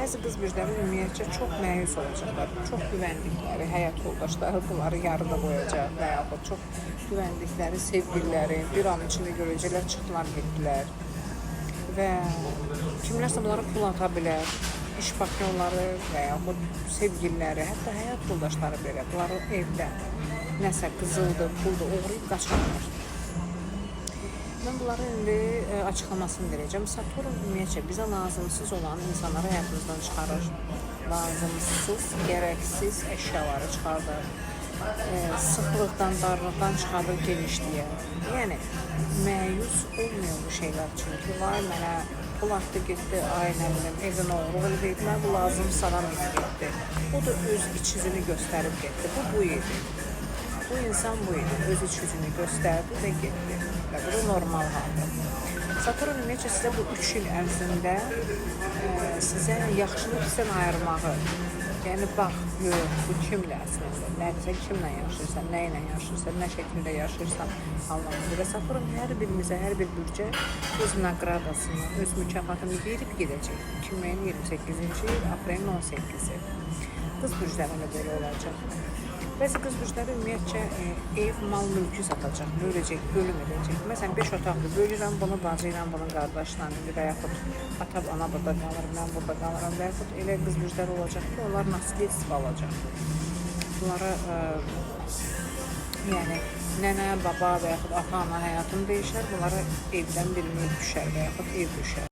Bəzi qız bürcləri ümumiyyətcə çox məyus olacaqlar. Çox güvəndikləri həyat yoldaşları bunları yarıda qoyacaq və yaxud çox güvəndikləri sevgililəri bir an içində görəcəklər, çıxdılar, getdilər. Və kimlərsə bunlara pul ata bilər. İş partnyorları və yaxud sevgililəri, hətta həyat yoldaşları belə bunları evdə nəsə qızıldır, puldur, uğrayıb qaçırlar. Mən bunları indi açıqlamasını verəcəm. Saturn ümumiyyətcə bizə lazımsız olan insanları həyatımızdan çıxarır. Lazımsız, gərəksiz əşyaları çıxardır. Sıxlıqdan, darlıqdan çıxardır genişliyə. Yəni, məyus olmuyor bu şeylər. Çünki vay mənə pul atdı getdi, ay nə bilim, evin oğru deyib, mən bu lazım salam getdi. O da öz iç yüzünü göstərib getdi. Bu idi. Bu insan bu idi. Öz iç yüzünü göstərdi və getdi. Və bu da normal haldır. Saturn ümumiyyətcə sizə bu 3 il ərzində sizə yaxşılıq hissən ayırmağı, yəni bax, yox, bu kimlə əslində, nədirsə, kimlə yaşayırsan, nə ilə yaşayırsan, nə şəkildə yaşayırsan anlamında. Və Saturn hər birimizə, hər bir bürcə öz naqradasını, öz mükafatını verib gedəcək. 2028-ci il, aprelin 18-i. Qız bürclərində belə olacaq. Bəzi qız bürcləri ümumiyyətcə ev, mal, mülkü satacaq, böləcək, bölüm edəcək. Məsələn, 5 otaqlı bölürəm, bunu bacı ilə, bunun qardaşla, və yaxud atab, ana burada qalır, mən burada qalıram, və yaxud elə qız bürcləri olacaq ki, onlar nasibiyyə alacaq. Bunlara, yəni, nənə, baba və yaxud ata, ana həyatını deyişlər, bunlara evdən bir mülk düşər və yaxud ev düşər.